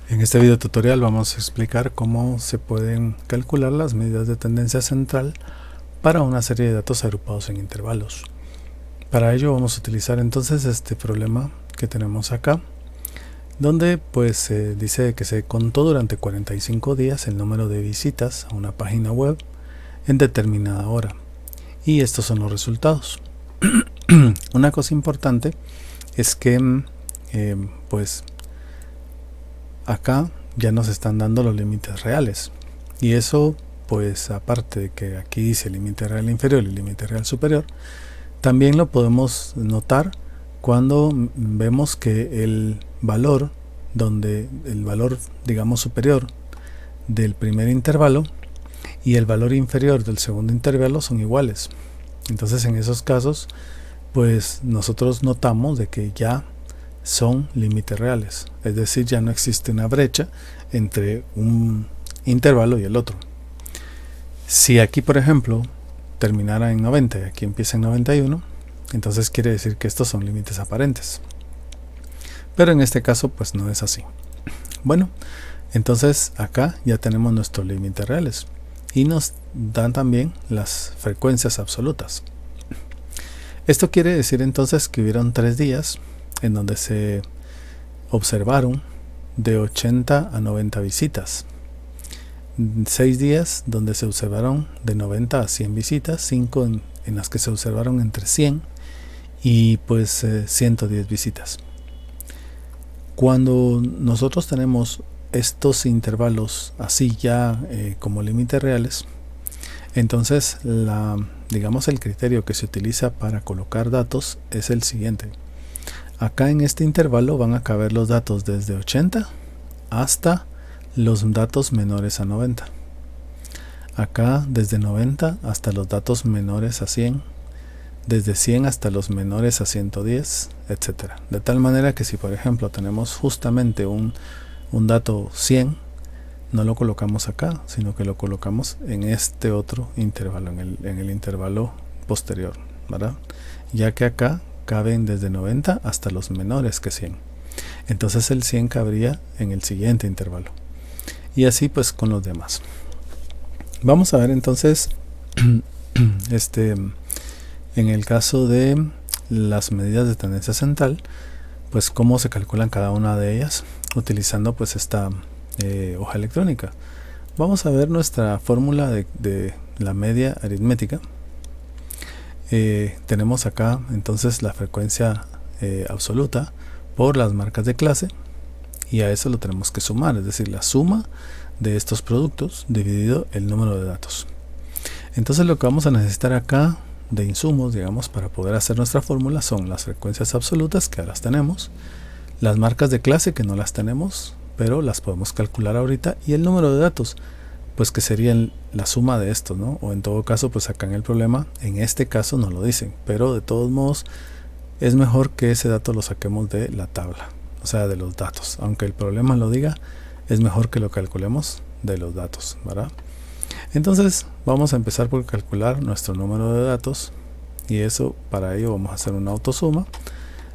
En este video tutorial vamos a explicar cómo se pueden calcular las medidas de tendencia central para una serie de datos agrupados en intervalos. Para ello vamos a utilizar entonces este problema que tenemos acá, donde pues dice que se contó durante 45 días el número de visitas a una página web en determinada hora, y estos son los resultados. Una cosa importante es que pues acá ya nos están dando los límites reales, y eso pues aparte de que aquí dice límite real inferior y límite real superior, también lo podemos notar cuando vemos que el valor digamos superior del primer intervalo y el valor inferior del segundo intervalo son iguales. Entonces en esos casos pues nosotros notamos de que ya son límites reales, es decir, ya no existe una brecha entre un intervalo y el otro. Si aquí por ejemplo terminara en 90 y aquí empieza en 91, entonces quiere decir que estos son límites aparentes, pero en este caso pues no es así. Bueno, entonces acá ya tenemos nuestros límites reales y nos dan también las frecuencias absolutas. Esto quiere decir entonces que hubieron 3 días en donde se observaron de 80 a 90 visitas, 6 días donde se observaron de 90 a 100 visitas, 5 en las que se observaron entre 100 y pues 110 visitas. Cuando nosotros tenemos estos intervalos así ya como límites reales, entonces digamos el criterio que se utiliza para colocar datos es el siguiente. Acá en este intervalo van a caber los datos desde 80 hasta los datos menores a 90. Acá desde 90 hasta los datos menores a 100. Desde 100 hasta los menores a 110, etc. De tal manera que si por ejemplo tenemos justamente un dato 100, no lo colocamos acá, sino que lo colocamos en este otro intervalo, en el intervalo posterior, ¿verdad? Ya que acá caben desde 90 hasta los menores que 100. Entonces el 100 cabría en el siguiente intervalo. Y así pues con los demás. Vamos a ver entonces en el caso de las medidas de tendencia central, pues cómo se calculan cada una de ellas utilizando pues esta hoja electrónica. Vamos a ver nuestra fórmula de la media aritmética. Tenemos acá entonces la frecuencia absoluta por las marcas de clase, y a eso lo tenemos que sumar, es decir, la suma de estos productos dividido el número de datos. Entonces lo que vamos a necesitar acá de insumos, digamos, para poder hacer nuestra fórmula son las frecuencias absolutas, que las tenemos, las marcas de clase, que no las tenemos pero las podemos calcular ahorita, y el número de datos, pues que sería la suma de estos, ¿no? O en todo caso, pues acá en el problema, en este caso no lo dicen, pero de todos modos es mejor que ese dato lo saquemos de la tabla, o sea, de los datos. Aunque el problema lo diga, es mejor que lo calculemos de los datos, ¿verdad? Entonces vamos a empezar por calcular nuestro número de datos, y eso, para ello vamos a hacer una autosuma.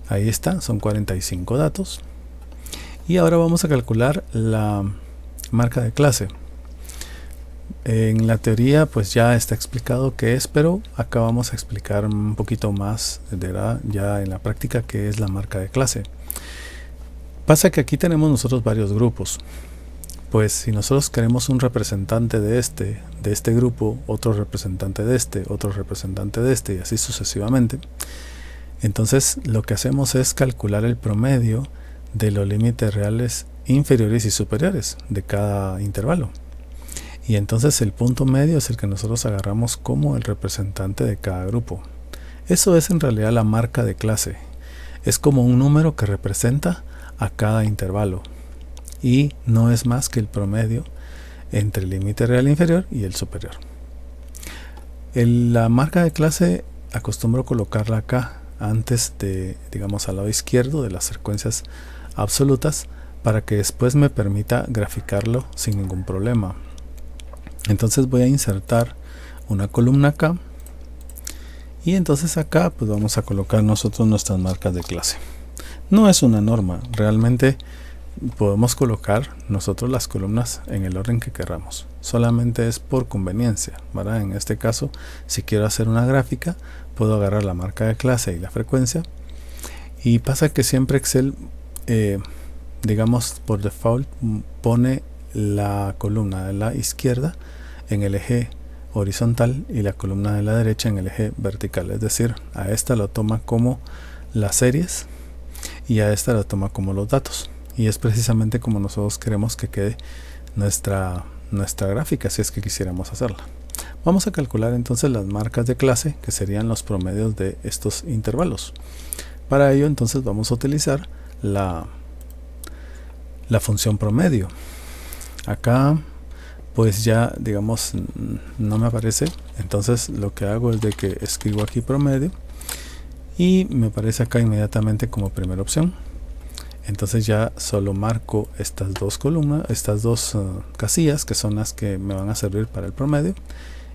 Ahí está, son 45 datos. Y ahora vamos a calcular la marca de clase. En la teoría pues ya está explicado qué es, pero acá vamos a explicar un poquito más ya en la práctica qué es la marca de clase. Pasa que aquí tenemos nosotros varios grupos. Pues si nosotros queremos un representante de este grupo, otro representante de otro representante de y así sucesivamente, entonces lo que hacemos es calcular el promedio de los límites reales inferiores y superiores de cada intervalo. Y entonces el punto medio es el que nosotros agarramos como el representante de cada grupo. Eso es en realidad la marca de clase. Es como un número que representa a cada intervalo, y no es más que el promedio entre el límite real inferior y el superior. La marca de clase acostumbro colocarla acá antes de, digamos, al lado izquierdo de las frecuencias absolutas, para que después me permita graficarlo sin ningún problema. Entonces voy a insertar una columna acá, y entonces acá pues vamos a colocar nosotros nuestras marcas de clase. No es una norma, realmente podemos colocar nosotros las columnas en el orden que queramos, solamente es por conveniencia, ¿verdad? En este caso, si quiero hacer una gráfica, puedo agarrar la marca de clase y la frecuencia, y pasa que siempre Excel digamos por default pone la columna de la izquierda en el eje horizontal y la columna de la derecha en el eje vertical, es decir, a esta lo toma como las series y a esta lo toma como los datos, y es precisamente como nosotros queremos que quede nuestra gráfica si es que quisiéramos hacerla. Vamos a calcular entonces las marcas de clase, que serían los promedios de estos intervalos. Para ello entonces vamos a utilizar la función promedio. Acá pues ya digamos no me aparece, entonces lo que hago es de que escribo aquí promedio y me aparece acá inmediatamente como primera opción. Entonces ya solo marco estas dos columnas, estas dos casillas, que son las que me van a servir para el promedio,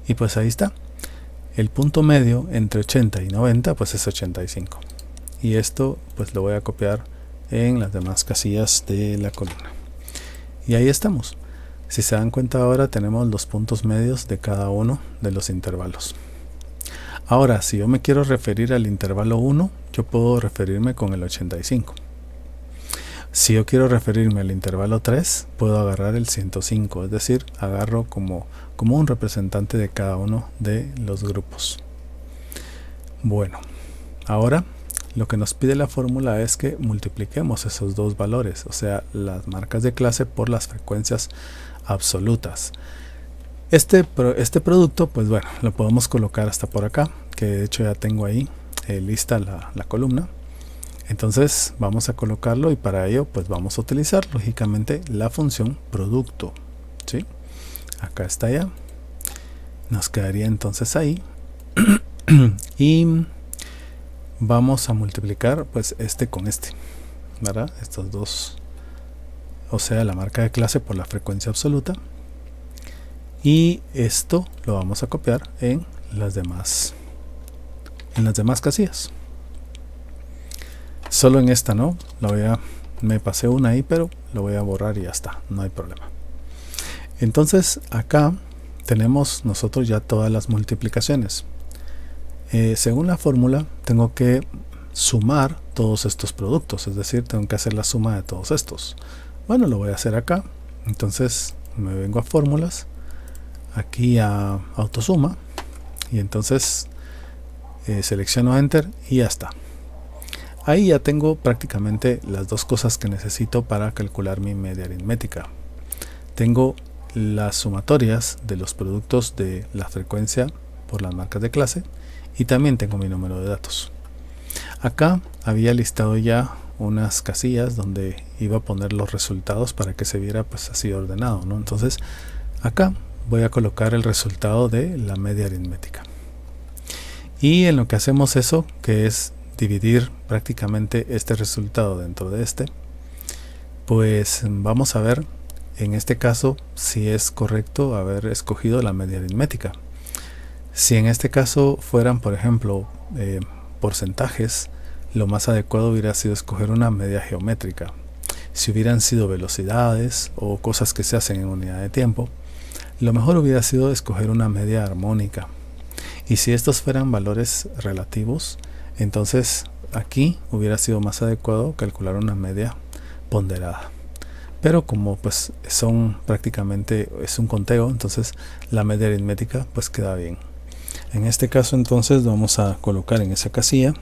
y pues ahí está. El punto medio entre 80 y 90 pues es 85, y esto pues lo voy a copiar en las demás casillas de la columna, y ahí estamos. Si se dan cuenta, ahora tenemos los puntos medios de cada uno de los intervalos. Ahora, si yo me quiero referir al intervalo 1, yo puedo referirme con el 85. Si yo quiero referirme al intervalo 3, puedo agarrar el 105, es decir, agarro como un representante de cada uno de los grupos. Bueno, ahora lo que nos pide la fórmula es que multipliquemos esos dos valores, o sea, las marcas de clase por las frecuencias absolutas. Este producto, pues bueno, lo podemos colocar hasta por acá, que de hecho ya tengo ahí lista la columna. Entonces vamos a colocarlo, y para ello pues vamos a utilizar lógicamente la función producto, ¿sí? Acá está ya, nos quedaría entonces ahí y vamos a multiplicar pues este con este, ¿verdad? Estos dos, o sea, la marca de clase por la frecuencia absoluta, y esto lo vamos a copiar en las demás casillas. Solo en esta no, me pasé una ahí, pero lo voy a borrar y ya está, no hay problema. Entonces acá tenemos nosotros ya todas las multiplicaciones. Según la fórmula tengo que sumar todos estos productos, es decir, tengo que hacer la suma de todos estos. Bueno, lo voy a hacer acá. Entonces me vengo a fórmulas, aquí a autosuma, y entonces selecciono enter y ya está. Ahí ya tengo prácticamente las dos cosas que necesito para calcular mi media aritmética. Tengo las sumatorias de los productos de la frecuencia por las marcas de clase, y también tengo mi número de datos. Acá había listado ya unas casillas donde iba a poner los resultados para que se viera pues así ordenado, ¿no? Entonces acá voy a colocar el resultado de la media aritmética, y en lo que hacemos eso, que es dividir prácticamente este resultado dentro de este, pues vamos a ver en este caso si es correcto haber escogido la media aritmética. Si en este caso fueran, por ejemplo, porcentajes, lo más adecuado hubiera sido escoger una media geométrica. Si hubieran sido velocidades o cosas que se hacen en unidad de tiempo, lo mejor hubiera sido escoger una media armónica. Y si estos fueran valores relativos, entonces aquí hubiera sido más adecuado calcular una media ponderada. Pero como pues son prácticamente es un conteo, entonces la media aritmética pues queda bien. En este caso entonces vamos a colocar en esa casilla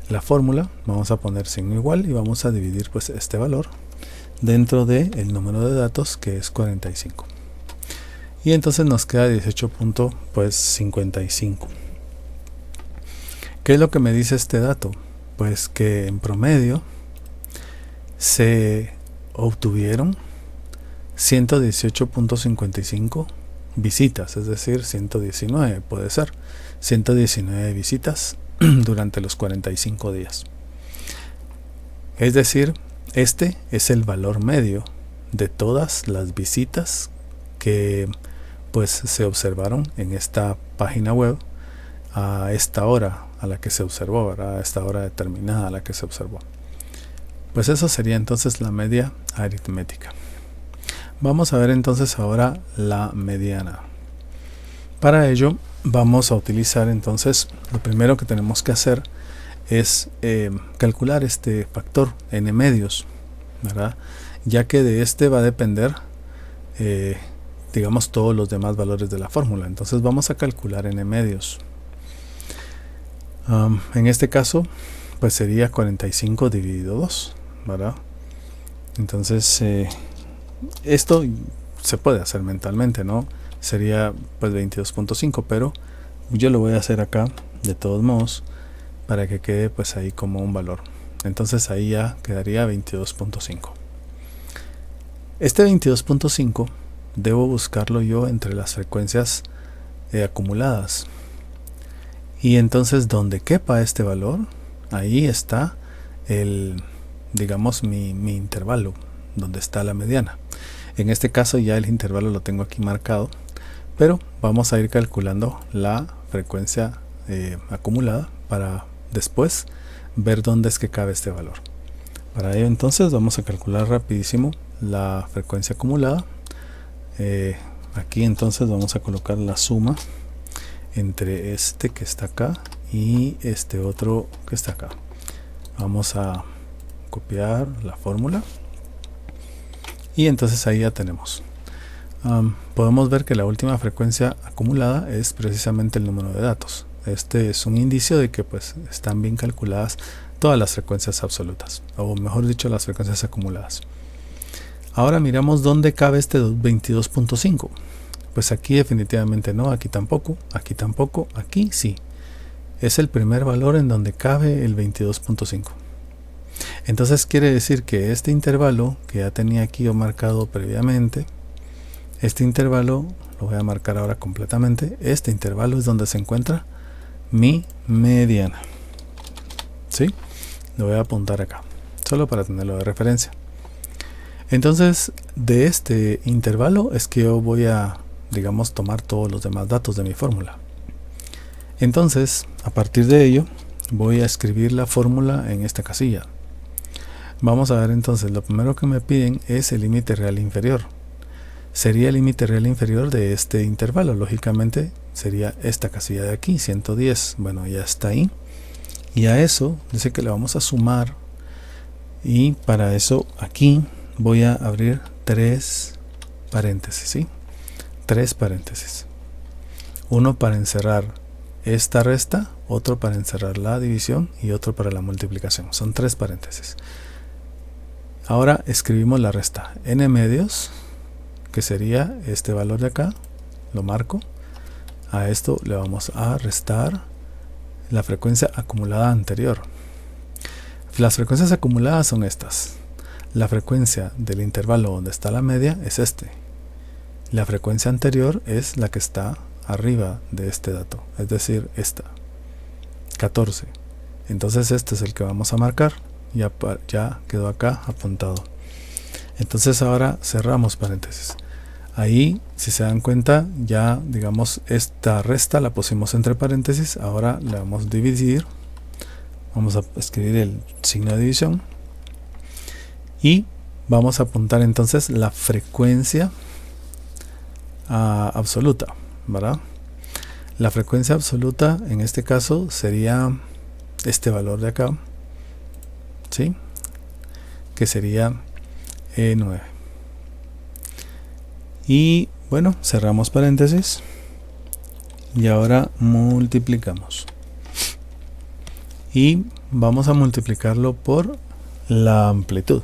la fórmula, vamos a poner signo igual y vamos a dividir pues este valor dentro del número de datos, que es 45, y entonces nos queda 18.55. ¿Qué es lo que me dice este dato? Pues que en promedio se obtuvieron 118.55 visitas, es decir, 119 puede ser, 119 visitas durante los 45 días. Es decir, este es el valor medio de todas las visitas que pues se observaron en esta página web a esta hora a la que se observó, ¿verdad? A esta hora determinada a la que se observó. Pues eso sería entonces la media aritmética. Vamos a ver entonces ahora la mediana. Para ello vamos a utilizar entonces, lo primero que tenemos que hacer es calcular este factor n medios, ¿verdad? Ya que de este va a depender digamos todos los demás valores de la fórmula. Entonces vamos a calcular n medios. En este caso pues sería 45 dividido 2, ¿verdad? Entonces esto se puede hacer mentalmente, ¿no? Sería pues 22.5, pero yo lo voy a hacer acá de todos modos para que quede pues ahí como un valor. Entonces ahí ya quedaría 22.5. Este 22.5 debo buscarlo yo entre las frecuencias acumuladas, y entonces donde quepa este valor, ahí está el, digamos, mi intervalo, donde está la mediana. En este caso ya el intervalo lo tengo aquí marcado, pero vamos a ir calculando la frecuencia acumulada para después ver dónde es que cabe este valor. Para ello entonces vamos a calcular rapidísimo la frecuencia acumulada. Aquí entonces vamos a colocar la suma entre este que está acá y este otro que está acá. Vamos a copiar la fórmula y entonces ahí ya tenemos. Podemos ver que la última frecuencia acumulada es precisamente el número de datos. Este es un indicio de que pues están bien calculadas todas las frecuencias absolutas, o mejor dicho, las frecuencias acumuladas. Ahora miramos dónde cabe este 22.5. Pues aquí definitivamente no, aquí tampoco, aquí sí. Es el primer valor en donde cabe el 22.5. Entonces quiere decir que este intervalo que ya tenía aquí yo marcado previamente, este intervalo lo voy a marcar ahora completamente. Este intervalo es donde se encuentra mi mediana. ¿Sí? Lo voy a apuntar acá, solo para tenerlo de referencia. Entonces de este intervalo es que yo voy a, digamos, tomar todos los demás datos de mi fórmula. Entonces a partir de ello voy a escribir la fórmula en esta casilla. Vamos a ver entonces, lo primero que me piden es el límite real inferior. Sería el límite real inferior de este intervalo, lógicamente sería esta casilla de aquí, 110. Bueno, ya está ahí, y a eso dice que le vamos a sumar, y para eso aquí voy a abrir 3 paréntesis, ¿sí? 3 paréntesis, uno para encerrar esta resta, otro para encerrar la división y otro para la multiplicación. Son 3 paréntesis. Ahora escribimos la resta n medios, que sería este valor de acá, lo marco. A esto le vamos a restar la frecuencia acumulada anterior. Las frecuencias acumuladas son estas. La frecuencia del intervalo donde está la media es este. La frecuencia anterior es la que está arriba de este dato, es decir, esta, 14. Entonces este es el que vamos a marcar. Ya quedó acá apuntado. Entonces ahora cerramos paréntesis. Ahí, si se dan cuenta, ya digamos esta resta la pusimos entre paréntesis. Ahora le vamos a dividir. Vamos a escribir el signo de división y vamos a apuntar entonces la frecuencia absoluta, ¿verdad? La frecuencia absoluta en este caso sería este valor de acá, ¿sí? Que sería 9. Y bueno, cerramos paréntesis y ahora multiplicamos, y vamos a multiplicarlo por la amplitud.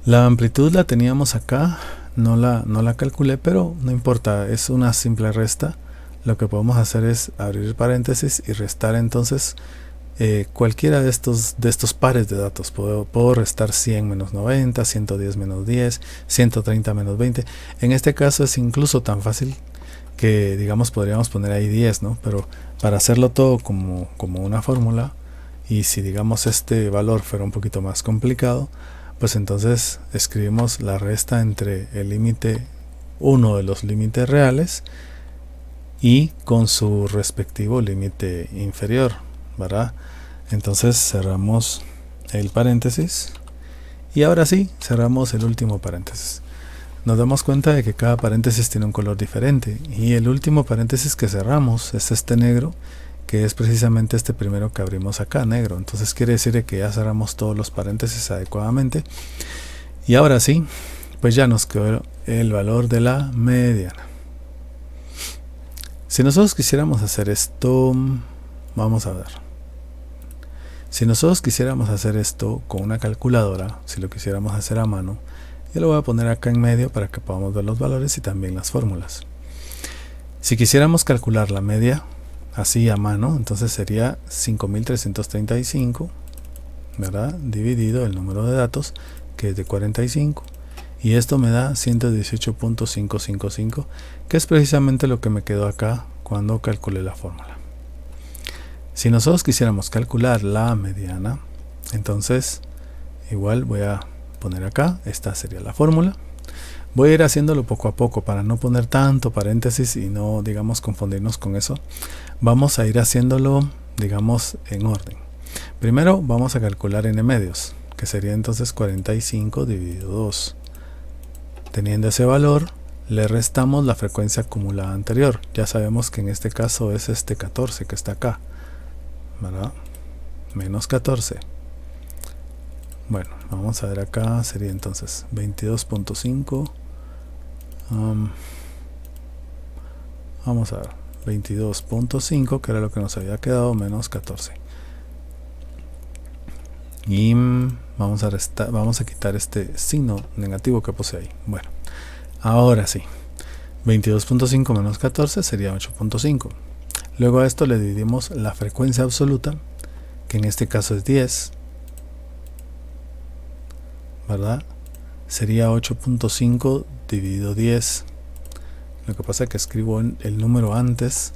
La amplitud la teníamos acá, no la calculé, pero no importa, es una simple resta. Lo que podemos hacer es abrir paréntesis y restar entonces cualquiera de estos pares de datos. Puedo restar 100 menos 90, 110 menos 10, 130 menos 20. En este caso es incluso tan fácil que digamos podríamos poner ahí 10, ¿no? Pero para hacerlo todo como una fórmula, y si digamos este valor fuera un poquito más complicado, pues entonces escribimos la resta entre el límite, uno de los límites reales, y con su respectivo límite inferior, ¿verdad? Entonces cerramos el paréntesis y ahora sí cerramos el último paréntesis. Nos damos cuenta de que cada paréntesis tiene un color diferente y el último paréntesis que cerramos es este negro, que es precisamente este primero que abrimos acá, negro. Entonces quiere decir que ya cerramos todos los paréntesis adecuadamente y ahora sí, pues ya nos quedó el valor de la mediana. Si nosotros quisiéramos hacer esto, vamos a ver. Si nosotros quisiéramos hacer esto con una calculadora, si lo quisiéramos hacer a mano, yo lo voy a poner acá en medio para que podamos ver los valores y también las fórmulas. Si quisiéramos calcular la media así a mano, entonces sería 5335, ¿verdad? Dividido el número de datos, que es de 45. Y esto me da 118.555, que es precisamente lo que me quedó acá cuando calculé la fórmula. Si nosotros quisiéramos calcular la mediana, entonces igual voy a poner acá, esta sería la fórmula. Voy a ir haciéndolo poco a poco para no poner tanto paréntesis y no, digamos, confundirnos con eso. Vamos a ir haciéndolo, digamos, en orden. Primero vamos a calcular n medios, que sería entonces 45 dividido 2. Teniendo ese valor, le restamos la frecuencia acumulada anterior. Ya sabemos que en este caso es este 14 que está acá, ¿verdad? Menos 14. Bueno, vamos a ver acá, sería entonces 22.5. Vamos a ver, 22.5, que era lo que nos había quedado, menos 14. Y vamos a quitar este signo negativo que puse ahí. Bueno, ahora sí, 22.5 menos 14 sería 8.5. Luego a esto le dividimos la frecuencia absoluta, que en este caso es 10, ¿verdad? Sería 8.5 dividido 10. Lo que pasa es que escribo el número antes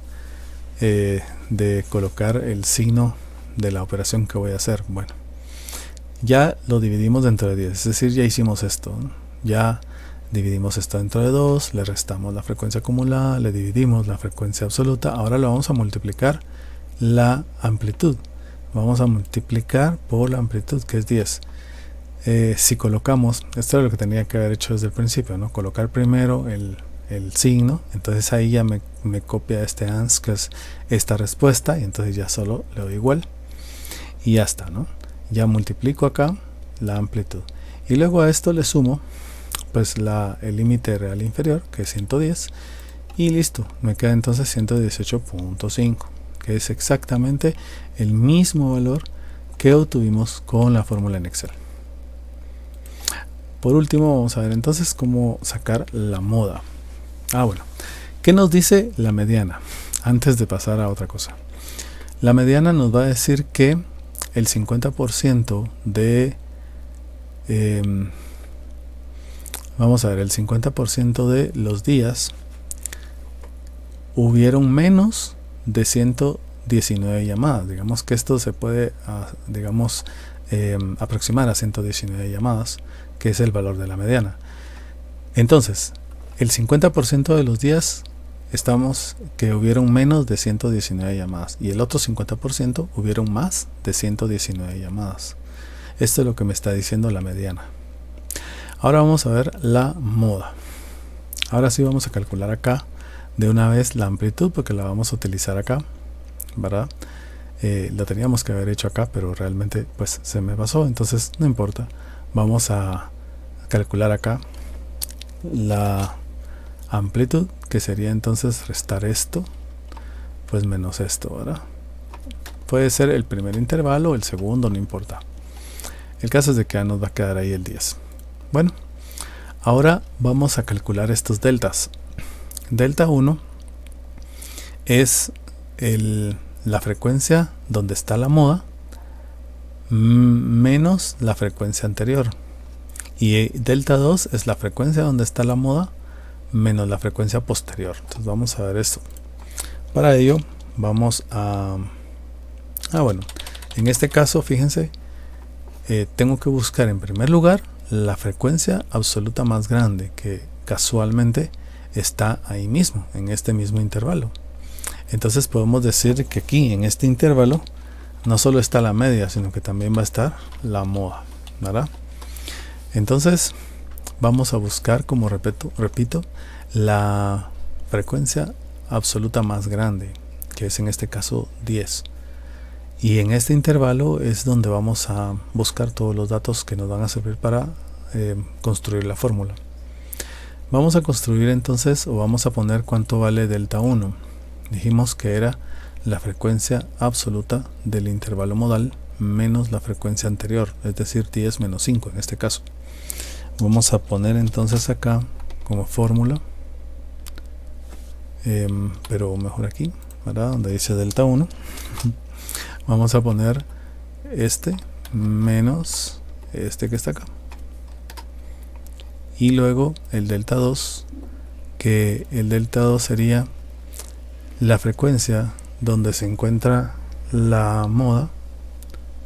de colocar el signo de la operación que voy a hacer. Bueno, ya lo dividimos dentro de 10, es decir, ya hicimos esto, ¿no? Ya dividimos esto dentro de 2, le restamos la frecuencia acumulada, le dividimos la frecuencia absoluta. Ahora lo vamos a multiplicar la amplitud. Vamos a multiplicar por la amplitud, que es 10. Si colocamos, esto es lo que tenía que haber hecho desde el principio, ¿no? Colocar primero el signo, entonces ahí ya me copia este ans, que es esta respuesta, y entonces ya solo le doy igual y ya está, ¿no? Ya multiplico acá la amplitud y luego a esto le sumo pues el límite real inferior, que es 110, y listo, me queda entonces 118.5, que es exactamente el mismo valor que obtuvimos con la fórmula en Excel. Por último, vamos a ver entonces cómo sacar la moda. Bueno, ¿qué nos dice la mediana? Antes de pasar a otra cosa, la mediana nos va a decir que el 50% de vamos a ver, el 50% de los días hubieron menos de 119 llamadas. Digamos que esto se puede aproximar a 119 llamadas, que es el valor de la mediana. Entonces, el 50% de los días que hubieron menos de 119 llamadas y el otro 50% hubieron más de 119 llamadas. Esto es lo que me está diciendo la mediana. Ahora vamos a ver la moda. Ahora sí vamos a calcular acá de una vez la amplitud, porque la vamos a utilizar acá, ¿verdad? Lo teníamos que haber hecho acá, pero realmente pues se me pasó, entonces no importa. Vamos a calcular acá la amplitud, que sería entonces restar esto pues menos esto, ¿verdad? Puede ser el primer intervalo o el segundo, no importa. El caso es de que ya nos va a quedar ahí el 10. Bueno, ahora vamos a calcular estos deltas. Delta 1 es la frecuencia donde está la moda menos la frecuencia anterior, y delta 2 es la frecuencia donde está la moda menos la frecuencia posterior. Entonces vamos a ver esto. Para ello vamos a bueno, en este caso fíjense, tengo que buscar en primer lugar la frecuencia absoluta más grande, que casualmente está ahí mismo, en este mismo intervalo. Entonces podemos decir que aquí en este intervalo no solo está la media, sino que también va a estar la moda, ¿verdad? Entonces vamos a buscar, como repito, la frecuencia absoluta más grande, que es en este caso 10. Y en este intervalo es donde vamos a buscar todos los datos que nos van a servir para construir la fórmula. Vamos a construir entonces, o vamos a poner cuánto vale delta 1. Dijimos que era la frecuencia absoluta del intervalo modal menos la frecuencia anterior, es decir, 10 menos 5 en este caso. Vamos a poner entonces acá como fórmula, pero mejor aquí, ¿verdad? Donde dice delta 1. Vamos a poner este menos este que está acá. Y luego el delta 2, que el delta 2 sería la frecuencia donde se encuentra la moda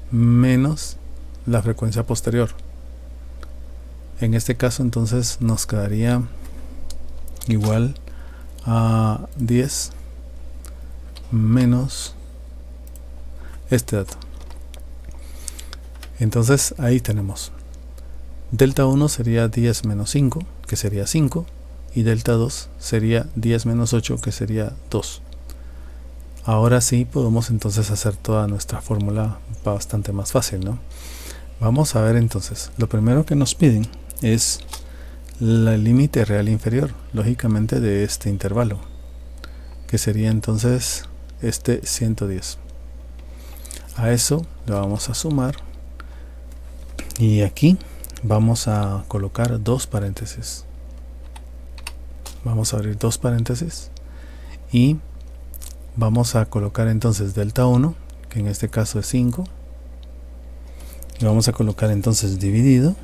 menos la frecuencia posterior. En este caso entonces nos quedaría igual a 10 menos este dato. Entonces ahí tenemos delta 1 sería 10 menos 5, que sería 5, y delta 2 sería 10 menos 8, que sería 2. Ahora sí podemos entonces hacer toda nuestra fórmula bastante más fácil, ¿no? Vamos a ver entonces, lo primero que nos piden es el límite real inferior, lógicamente de este intervalo, que sería entonces este 110. A eso le vamos a sumar, y aquí vamos a colocar dos paréntesis. Vamos a abrir dos paréntesis y vamos a colocar entonces delta 1, que en este caso es 5, y vamos a colocar entonces dividido,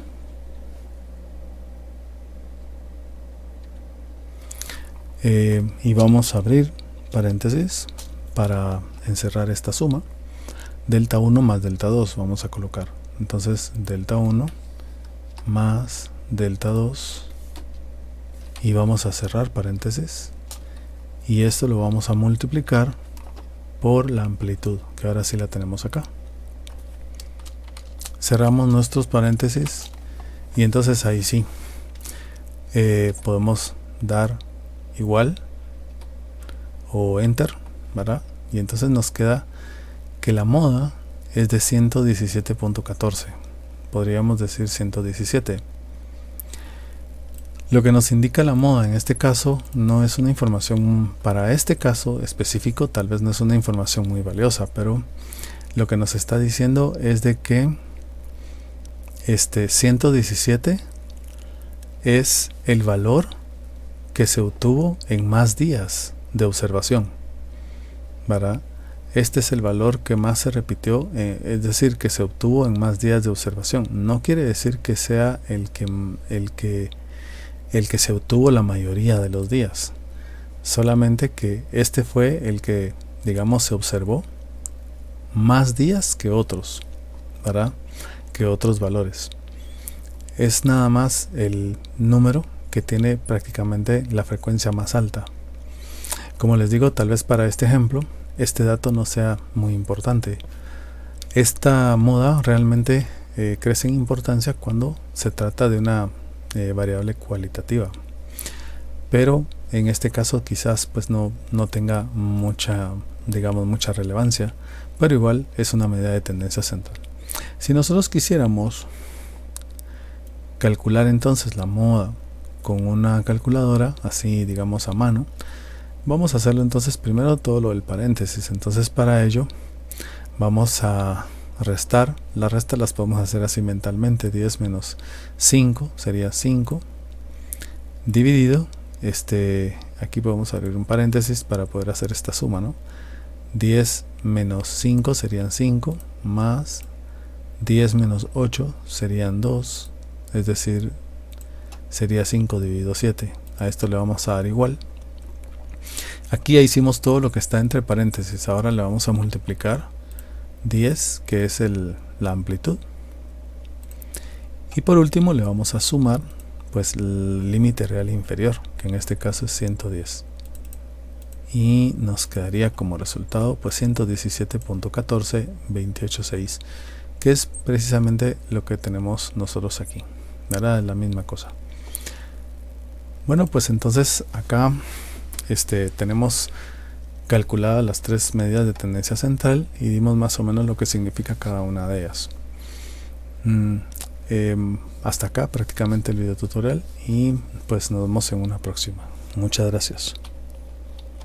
y vamos a abrir paréntesis para encerrar esta suma. Delta 1 más delta 2 vamos a colocar, entonces delta 1 más delta 2, y vamos a cerrar paréntesis, y esto lo vamos a multiplicar por la amplitud, que ahora sí la tenemos acá. Cerramos nuestros paréntesis y entonces ahí sí podemos dar igual o enter, ¿verdad? Y entonces nos queda que la moda es de 117.14, podríamos decir 117. Lo que nos indica la moda en este caso no es una información, para este caso específico tal vez no es una información muy valiosa, pero lo que nos está diciendo es de que 117 es el valor que se obtuvo en más días de observación, ¿verdad? Este es el valor que más se repitió, es decir, que se obtuvo en más días de observación. No quiere decir que sea el que se obtuvo la mayoría de los días, solamente que este fue el que, digamos, se observó más días que otros, ¿verdad? Que otros valores. Es nada más el número que tiene prácticamente la frecuencia más alta. Como les digo, tal vez para este ejemplo este dato no sea muy importante. Esta moda realmente crece en importancia cuando se trata de una variable cualitativa, pero en este caso quizás pues no tenga mucha relevancia, pero igual es una medida de tendencia central. Si nosotros quisiéramos calcular entonces la moda con una calculadora, así digamos a mano, vamos a hacerlo entonces primero todo lo del paréntesis. Entonces para ello vamos a restar. La resta las podemos hacer así mentalmente. 10 menos 5 sería 5, dividido, aquí podemos abrir un paréntesis para poder hacer esta suma, ¿no? 10 menos 5 serían 5, más 10 menos 8 serían 2, es decir, sería 5 dividido 7. A esto le vamos a dar igual. Aquí ya hicimos todo lo que está entre paréntesis. Ahora le vamos a multiplicar 10, que es la amplitud, y por último le vamos a sumar pues el límite real inferior, que en este caso es 110. y nos quedaría como resultado pues 117.14.28.6, que es precisamente lo que tenemos nosotros aquí, ¿verdad? La misma cosa. Bueno, pues entonces acá tenemos calculadas las tres medidas de tendencia central y dimos más o menos lo que significa cada una de ellas. Hasta acá prácticamente el video tutorial y pues nos vemos en una próxima. Muchas gracias.